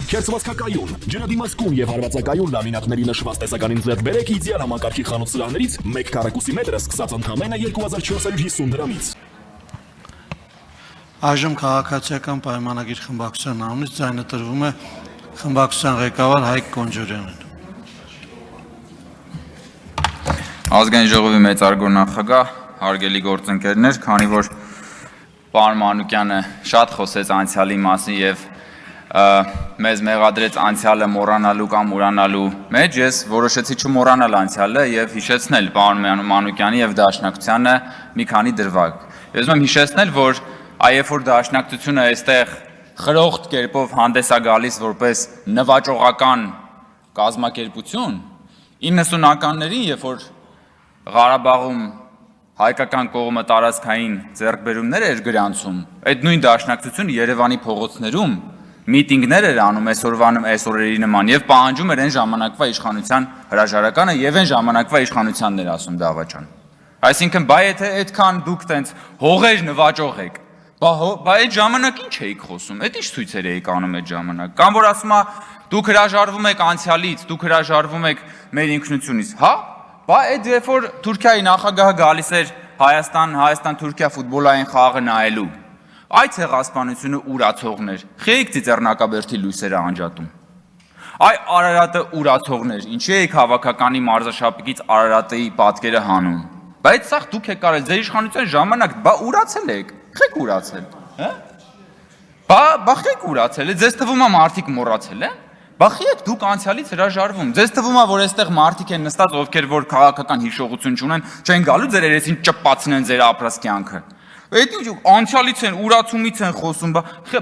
Քերծվածքակայուն, ջրադիմացկուն եւ հարվածակայուն լամինատների նշված տեսականին ձեռք բերեք իդեալ համակարգի խանութ սրահներից 1 քառակուսի մետրը սկսած ընդամենը 2450 դրամից։ Այժմ քաղաքացիական պայմանագիր խմբակցության անունից ձայնը տրվում է խմբակցության ղեկավար Հայկ Կոնջորյանին։ Ազգային ժողովի մեծարգո նախագահ, հարգելի գործընկերներ, քանի որ պարոն Մանուկյանը շատ խոսեց անցյալի մասին եւ մեզ մեղադրեց անցյալը մոռանալու կամ ուրանալու մեջ, ես որոշեցի չմոռանալ անցյալը եւ հիշեցնել պարոն Մանուկյանի եւ Դաշնակցությանը մի քանի դրվագ։ Ես ուզում եմ հիշեցնել, որ երբ որ Դաշնակցությունը այստեղ խրոխտ կերպով հանդես է գալիս որպես նվաճողական կազմակերպություն, 90-ականներին, երբ որ Ղարաբաղում հայկական կողմը տարածքային ձեռքբերումներ էր գրանցում, այդ նույն Դաշնակցությունը Երևանի փողոցներում միտինգներ էր անում այսօրերի նման եւ պահանջում էր այն ժամանակվա իշխանության հրաժարականը եւ այն ժամանակվա իշխանությանն էր ասում դավաճան։ Այսինքն, բայ եթե այդքան դուք տենց հողեր նվաճող եք, բա այդ ժամանակ ինչ էիք խոսում, այդ ինչ ցույցեր էիք անում այդ ժամանակ, կամ որ ասում է դուք հրաժարվում եք անցյալից, դուք հրաժարվում եք մեր ինքնությունից, հա։ Բա այդ երբ որ Թուրքիայի նախագահը գալիս էր Հայաստան-Թուրքիա ֆուտբոլային խաղը նայելու, այդ ցեղասպանությունը ուրացողներ, խեիք ծիծեռնակաբերդի լույսերը անջատում։ Այ Արարատը ուրացողներ, ինչի եք հավաքականի մարզաշապիկից Արարատի պատկերը հանում։ Բայց սա դուք եք արել ձեր իշխանության ժամանակ, բա ուրացել եք, խեք ուրացել, հա։ Բա խեք ուրացել է, ձեզ թվում է մարդիկ մոռացել են։ Բախի եք դուք անցյալից հրաժարվում։ Ձեզ թվում է, որ այստեղ մարդիկ են նստած, ովքեր որ քաղաքական հիշողություն չունեն, չեն գալու ձեր երեսին ճպացնեն ձեր ապրած կյանքը։ Այդ ինչ անցյալից են, ուրացումից են խոսում,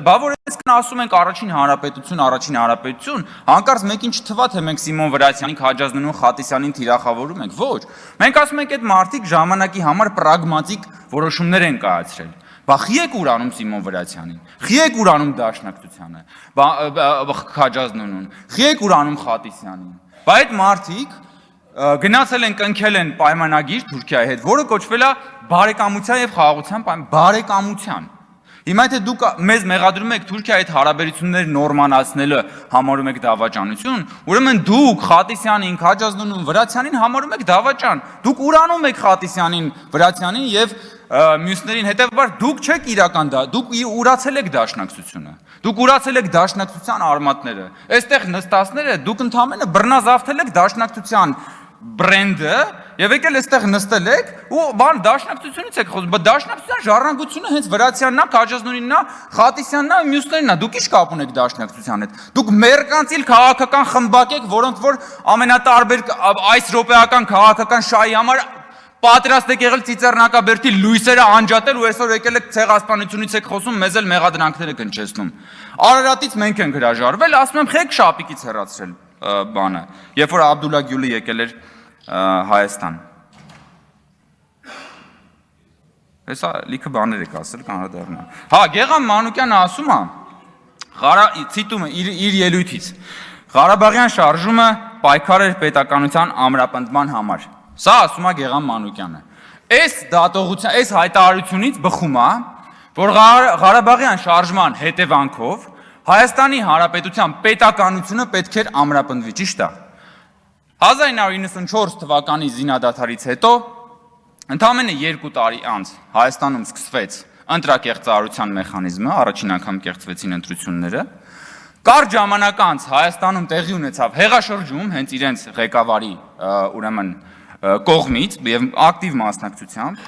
բա որ այսքան ասում ենք առաջին հանրապետություն, հանկարծ մեկին չթվա թե մենք Սիմոն Վրացյանին, Քաջազնունին, Խատիսյանին թիրախավորում ենք, ոչ։ Մենք ասում ենք այդ մարդիկ ժամանակի համար պրագմատիկ որոշումներ են կայացրել։ Բա խի եք ուրանում Սիմոն Վրացյանին, խի եք ուրանում Դաշնակցությանը, Քաջազնունուն, խի եք ուրանում Խատիսյանին։ Բա այդ մարդիկ գնացել են կնքել են պայմանագիր Թուրքիայի հետ, որը կոչվել է բարեկամության եւ խաղաղության բարեկամության։ Հիմա եթե դուք մեզ մեղադրում եք Թուրքիայի հետ հարաբերություններ նորմանացնելը համարում եք դավաճանություն, ուրեմն դուք Խատիսյանին, Քաջազնունուն, Վրացյանին համարում եք դավաճան։ Դուք ուրանում եք Խատիսյանին, Վրացյանին եւ մյուսներին, հետեւաբար դուք չեք իրական դուք ուրացել եք Դաշնակցությունը։ Դուք ուրացել եք Դաշնակցության արմատները։ Այստեղ նստածները դուք ընդամենը բռնազավթել եք Դաշնակցության բրենդը եւ եկել այստեղ նստել եք ու բան Դաշնակցությունից եք խոսում, բայց Դաշնակցության ժառանգությունը հենց Վրացյանն է, Քաջազնունինն է, Խատիսյանն է, մյուսներն է, դուք ի՞նչ կապ ունեք Դաշնակցության հետ։ Դուք մերկանցիլ քաղաքական խմբակ եք, որոնք որ ամենատարբեր այս րոպեական քաղաքական շահի համար պատրաստ եք եղել ծիծեռնակաբերդի լույսերը անջատել ու այսօր եկել եք ցեղասպանությունից եք խոսում, մեզ էլ մեղադրանքներ եք հնչեցնում։ Արարատից մենք ենք հրաժարվել, ասում եմ խեք շապիկից հեռացրել բանը, երբ որ Աբդուլլա Գյուլը եկել էր Հայաստան։ Հեսա լիքը բաներ եք ասել, կանրադառնամ։ Հա, Գեգամ Մանուկյանը ասում է, ցիտում է իր ելույթից, Ղարաբաղյան շարժումը պայքար էր պետականության ամրապնդման համար։ Սա ասում է Գեգամ Մանուկյանը։ Այս դատողության, այս հայտարարությունից բխում է, որ Ղարաբաղյան շարժման հետևանքով Հայաստանի Հանրապետության պետականությունը պետք էր ամրապնդվի, ճիշտ է։ 1994 թվականի զինադադարից հետո ընդամենը 2 տարի անց Հայաստանում սկսվեց ընտրակեղծարարության մեխանիզմը, առաջին անգամ կեղծվեցին ընտրությունները։ Կարճ ժամանակ անց Հայաստանում տեղի ունեցավ հեղաշրջում հենց իրենց ղեկավարի ուրեմն կողմից եւ ակտիվ մասնակցությամբ։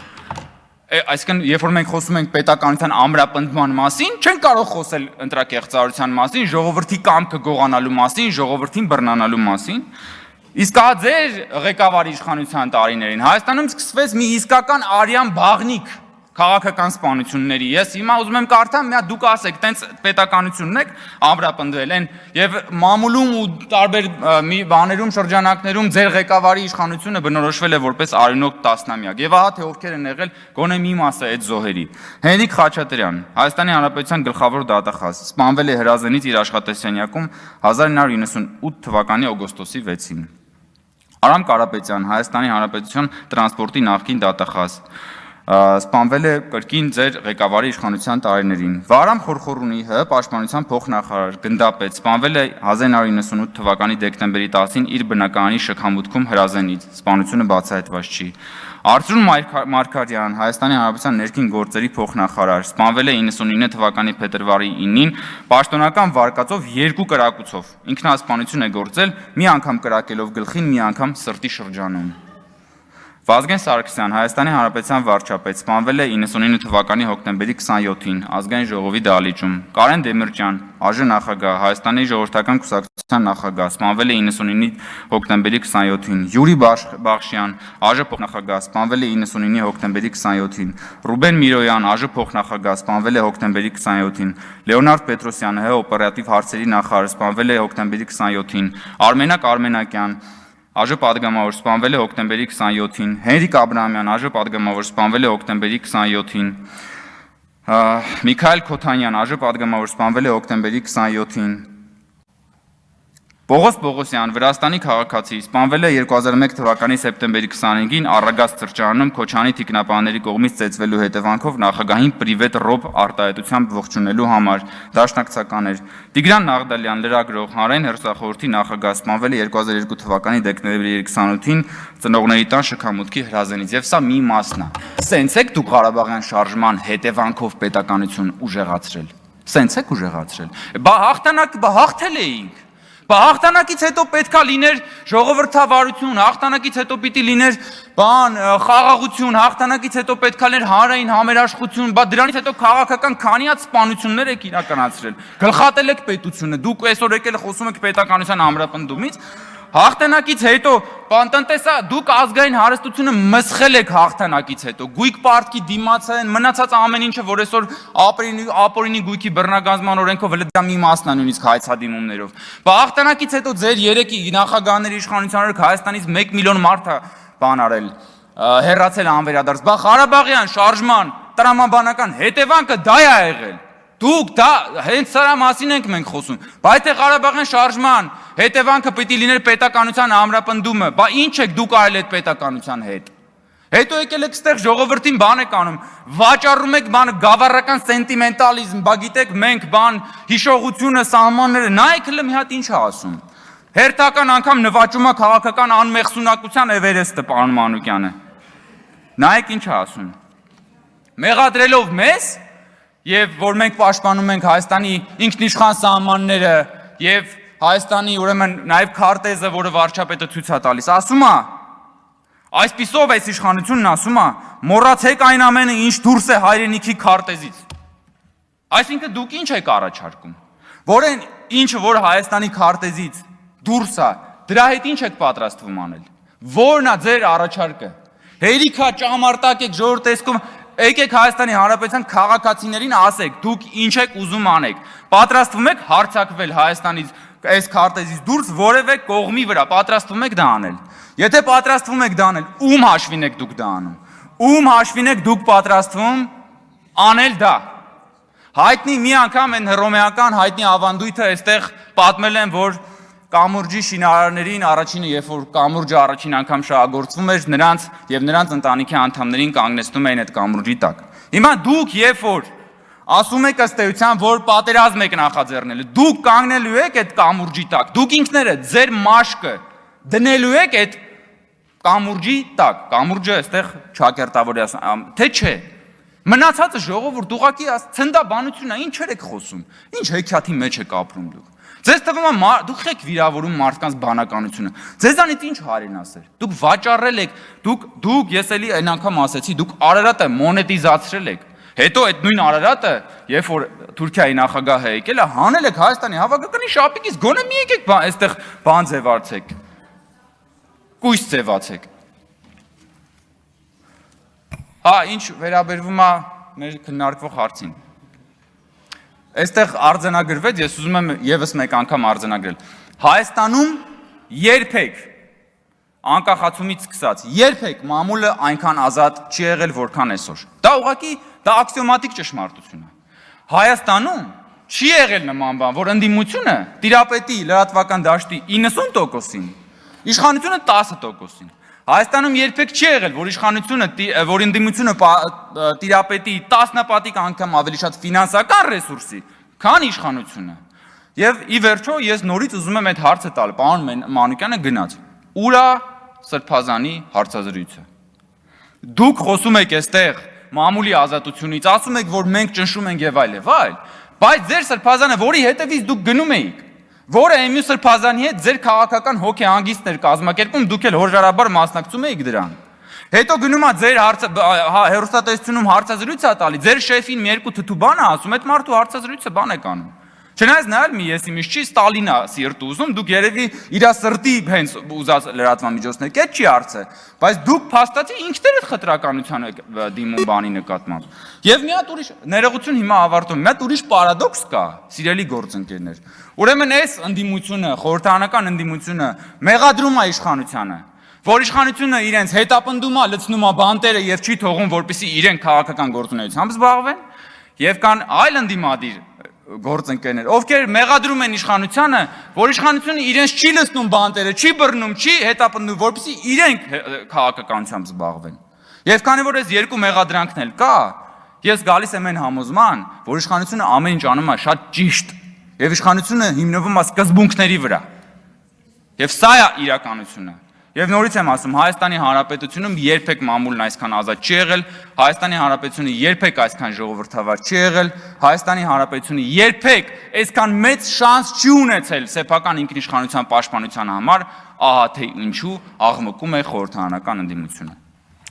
Այսինքն, երբ որ մենք խոսում ենք պետականության ամրապնդման մասին, չենք կարող խոսել ընտրակեղծարարության մասին, ժողովրդի կամքը գողանալու մասին, ժողովրդին բռնանալու մասին։ Իսկ ձեր ղեկավարի իշխանության տարիներին Հայաստանում սկսվեց մի իսկական արյան բաղնիք քաղաքական սպանությունների։ Ես հիմա ուզում եմ կարդամ, միա դուք ասեք, տենց պետականությունն եք ամրապնդվել են եւ մամուլում ու տարբեր բաներում շրջանակներում ձեր ղեկավարի իշխանությունը բնորոշվել է որպես արյունոտ տասնամյակ։ Եվ ահա թե ովքեր են եղել գոնե մի մասը այդ զոհերի։ Հենրիկ Խաչատրյան, Հայաստանի Հանրապետության գլխավոր դատախազ, սպանվել է Հրազենից իր աշխատասենյակում 1998 թվականի օգոստոսի 6-ին։ Արամ Կարապետյան, Հայաստանի Հանրապետության տրանսպորտի նախկին դատախազ, սպանվել է կրկին ձեր ղեկավարի իշխանության տարիներին։ Վարամ Խորխորունի ՀՀ պաշտպանության փոխնախարար Գնդապետ սպանվել է 1998 թվականի դեկտեմբերի 10-ին իր բնակարանի շքամուտքում հրազենից, սպանությունը բացահայտված չի։ Արծրուն Մարգարյան, Հայաստանի Հանրապետության ներքին գործերի փոխնախարար, սպանվել է 99 թվականի փետրվարի 9-ին պաշտոնական վարկածով 2 կրակոցով։ Ինքնասպանություն է գործել, մի անգամ կրակելով գլխին, մի անգամ սրտի շրջանում։ Վազգեն Սարգսյան, Հայաստանի Հանրապետության վարչապետ, սպանվել է 99 թվականի հոկտեմբերի 27-ին Ազգային ժողովի դահլիճում։ Կարեն Դեմիրճյան, ԱԺ նախագահ, Հայաստանի ժողովրդական կուսակցության նախագահ, սպանվել է 99 հոկտեմբերի 27-ին։ Յուրի Բախշյան, ԱԺ փոխնախագահ, սպանվել է 99 հոկտեմբերի 27-ին։ Ռուբեն Միրոյան, ԱԺ փոխնախագահ, սպանվել է հոկտեմբերի 27-ին։ Լեոնարդ Պետրոսյան, ՀՀ օպերատիվ հարցերի նախարար, սպանվել է հոկտեմբերի 27-ին։ Արմենակ Արմենակյան, ԱԺ պատգամավոր, սպանվել է հոկտեմբերի 27-ին։ Հենրիկ Աբրահամյան, ԱԺ պատգամավոր, սպանվել է հոկտեմբերի 27-ին։ Միքայել Քոթանյան, ԱԺ պատգամավոր, սպանվել է հոկտեմբերի 27-ին։ Պողոս Պողոսյան, Վրաստանի քաղաքացի, սպանվել է 2001 թվականի սեպտեմբերի 25-ին Առագաստ սրճարանում Քոչանի թիկնապահների կողմից ծեծվելու հետևանքով նախագահին պրիվետ ռոբ արտահայտությամբ ողջունելու համար դաշնակցական էր։ Տիգրան Նաղդալյան, լրագրող, Հանրային հեռուստախորհրդի նախագահ, սպանվել է 2002 թվականի դեկտեմբերի 28-ին ծնողների տան շքամուտքի հրազենից, եւ սա մի մասն է։ Սենց եք դուք Ղարաբաղյան շարժման հետևանքով պետականություն ուժեղացրել։ Սենց եք ուժեղացրել։ Բա հաղթել էինք։ Բա հաղթանակից հետո պետքա լիներ ժողովրդավարություն, հաղթանակից հետո պիտի լիներ խաղաղություն, հաղթանակից հետո պետքա լիներ հանրային համերաշխություն, բա դրանից հետո քաղաքական քանի հատ սպանություններ եք իրականացրել։ Գլխատել եք պետությունը, դուք այսօր եկել խոսում եք պետականության ամրապնդումից։ Հաղթանակից հետո, տնտեսա, դուք ազգային հարստությունը մսխել եք հաղթանակից հետո, գույք պարտքի դիմաց են, մնացած ամեն ինչը, որ այսօր ապօրինի գույքի բռնագանձման օրենքով հենց դա մի մասն է նույնիսկ հայցադիմումներով։ Բա հաղթանակից հետո ձեր երեքի նախագահների իշխանությունները Հայաստանից 1 միլիոն մարդ արել, հեռացել անվերադարձ։ Բա Ղարաբաղյան շարժման տրամաբանական հետևանքը դա է եղել։ Դուք դա հենց սրա մասին ենք մենք խոսում։ Բա եթե Ղարաբաղյան շարժման հետևանքը պիտի լիներ պետականության ամրապնդումը, բա ինչ եք դուք արել այդ պետականության հետ։ Հետո եկել եք ստեղ ժողովրդին բան եք անում, վաճառում եք գավառական սենտիմենտալիզմ, բա գիտեք մենք հիշողությունը, սահմանները, նայեք հələ մի հատ ինչ է ասում։ Հերթական անգամ նվաճում է քաղաքական անմեղսունակության Էվերեստը պարոն Մանուկյանը։ Նայեք ինչ է ասում։ Մեղադրելով մեզ եւ որ մենք պաշտպանում ենք Հայաստանի ինքնիշխան սահմանները եւ Հայաստանի ուրեմն նաեւ քարտեզը, որը վարչապետը ցույց է տալիս, ասում է, այսպիսով այս իշխանությունն ասում է, մոռացեք այն ամենը, ինչ դուրս է հայրենիքի քարտեզից։ Այսինքն դուք ինչ եք առաջարկում, որ այն ինչը որ Հայաստանի քարտեզից դուրս է, դրա հետ ինչ եք պատրաստվում անել։ Որն է ձեր առաջարկը։ Հերիքա ճամարտակ եք ժողովրդ տեսքում, եկեք Հայաստանի Հանրապետության քաղաքացիներին ասեք, դուք ինչ եք ուզում անեք։ Պատրաստվում եք հարձակվել Հայաստանից այս քարտեզից դուրս որևէ կողմի վրա, պատրաստվում եք դա անել։ Եթե պատրաստվում եք դա անել, ում հաշվին եք դուք դա անում։ Ում հաշվին եք դուք պատրաստվում անել դա։ Հայտնի մի անգամ այն հռոմեական հայտնի ավանդույթը այստեղ պատմել են, որ կամուրջի շինարարներին առաջինը, երբ որ կամուրջը առաջին անգամ շահագործվում էր, նրանց եւ նրանց ընտանիքի անդամներին կանգնեցնում էին այդ կամուրջի տակ։ Հիմա դուք երբ որ ասում եք ըստ էության, որ պատերազմ եք նախաձեռնել, դուք կանգնելու եք այդ կամուրջի տակ, դուք ինքներդ ձեր մաշկը դնելու եք այդ կամուրջի տակ, կամուրջը այստեղ ճակերտավորի թե չէ։ Մնացածը ժողովուրդ ուղղակի ցնդաբանություն է, ինչեր եք խոսում, ինչ հեքիաթի մեջ եք ապրում դուք։ Ձեզ թվում է դուք եք վիրավորում մարդկանց բանականությունը։ Ձեզանից ինչ հարենասեր։ Դուք վաճառել եք, դուք ես էլի այն անգամ ասեցի, դուք Արարատը մոնետիզացրել եք։ Հետո այդ նույն Արարատը, երբ որ Թուրքիայի նախագահը եկել է, հանել եք Հայաստանի հավաքականի շապիկից, գոնե մի եկեք այստեղ բան ձևացեք։ Կույս ձևացեք։ Ինչ վերաբերվում է մեր քննարկվող հարցին։ Այստեղ արձանագրվեց, ես ուզում եմ եւս մեկ անգամ արձանագրել։ Հայաստանում երբեք անկախացումից սկսած, երբեք մամուլը այնքան ազատ չի եղել, որքան այսօր։ Դա ուղղակի դա աքսիոմատիկ ճշմարտություն է։ Հայաստանում չի եղել նման բան, որ ընդդիմությունը տիրապետի լրատվական դաշտի 90%-ին, իշխանությունը 10%-ին։ Հայաստանում երբեք չի եղել, որ իշխանությունը, որ ընդդիմությունը տիրապետի 10 պատիկ անգամ ավելի շատ ֆինանսական ռեսուրսի, քան իշխանությունը։ Եվ ի վերջո ես նորից ուզում եմ այդ հարցը տալ, պարոն Մանուկյանը գնաց։ Ուր է Սրբազանի հարցազրույցը։ Դուք խոսում եք այստեղ մամուլի ազատությունից, ասում եք, որ մենք ճնշում ենք եւ այլ, բայց ձեր Սրբազանը, որի հետևից դուք գնում էիք, որը Էմյու Սրբազանի հետ ձեր քաղաքական հոգեհանգիստներ կազմակերպում, դուք էլ հորժարաբար մասնակցում էիք դրան։ Հետո գնում է ձեր հերոստատեսությունում հարցազրույց է տալի, ձեր շեֆին մի երկու թթու բան է ասում, այդ մարդու հարցազրույցը բան է կանում։ Չնայած նայել մի եսիմիշ չի Ստալինա սիրտ ուզում, դուք երևի իր սրտի հենց ուզած լրատվամիջոցներ կետ չի արծե, բայց դուք փաստացի ինքներդ խտրականության եք դիմում բանի նկատմամբ։ Եվ մի հատ ուրիշ ներողություն հիմա ավարտում, մի հատ ուրիշ պարադոքս կա, սիրելի գործընկերներ։ Ուրեմն այս ընդդիմությունը, խորհրդարանական ընդդիմությունը մեղադրում է իշխանությանը, որ իշխանությունը իրենց հետապնդում է, լցնում է բանտերը եւ չի թողում, որպեսզի իրենք քաղաքական գործունեությամբ զբաղվեն, եւ կան այլ ընդդիմադիր գործընկերներ, ովքեր մեղադրում են իշխանությանը, որ իշխանությունը իրենց չի լցնում բանտերը, չի բռնում, չի հետապնդում, որպեսզի իրենք քաղաքականությամբ զբաղվեն։ Եվ քանի որ այս երկու մեղադրանքն էլ կա, ես գալիս եմ այն համոզման, որ իշխանությունը ամեն ինչ անում է շատ ճիշտ, եւ իշխանությունը հիմնվում է սկզբունքների վրա։ Եվ սա է իրականությունը։ Եվ նորից եմ ասում, Հայաստանի Հանրապետությունում երբեք մամուլն այսքան ազատ չի եղել, Հայաստանի Հանրապետությունը երբեք այսքան ժողովրդավար չի եղել, Հայաստանի Հանրապետությունը երբեք այսքան մեծ շանս չի ունեցել սեփական ինքնիշխանության պաշտպանության համար, ահա թե ինչու աղմկում է խորհրդարանական ընդդիմությունը։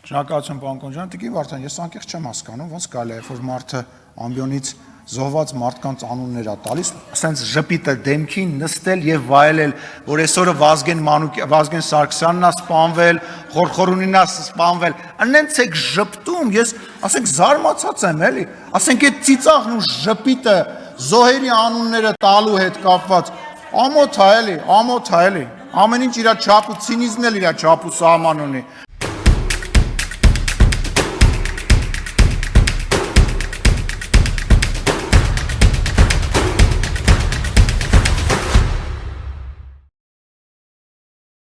Շնորհակալություն պարոն Կոնջյան, Տիկին Վարդան, ես անկեղծ չեմ հասկանում, ոնց կարելի է, որ մարդը ամբիոնից զոհված մարդկանց անուններ է տալիս, ասենց ժպիտը դեմքին նստել եւ վայելել, որ այսօրը Վազգեն Սարգսյանն է սպանվել, Խորխորունին է սպանվել, անենց եք ժպտում, ես ասենք զարմացած եմ, էլի, ասենք այդ ծիծաղն ու ժպիտը զոհերի անունները տալու հետ կապված, ամոթ է, էլի, ամոթ է, էլի, ամեն ինչ իր չափ ու ցինիզմն էլ իր չափ ու սահման ունի։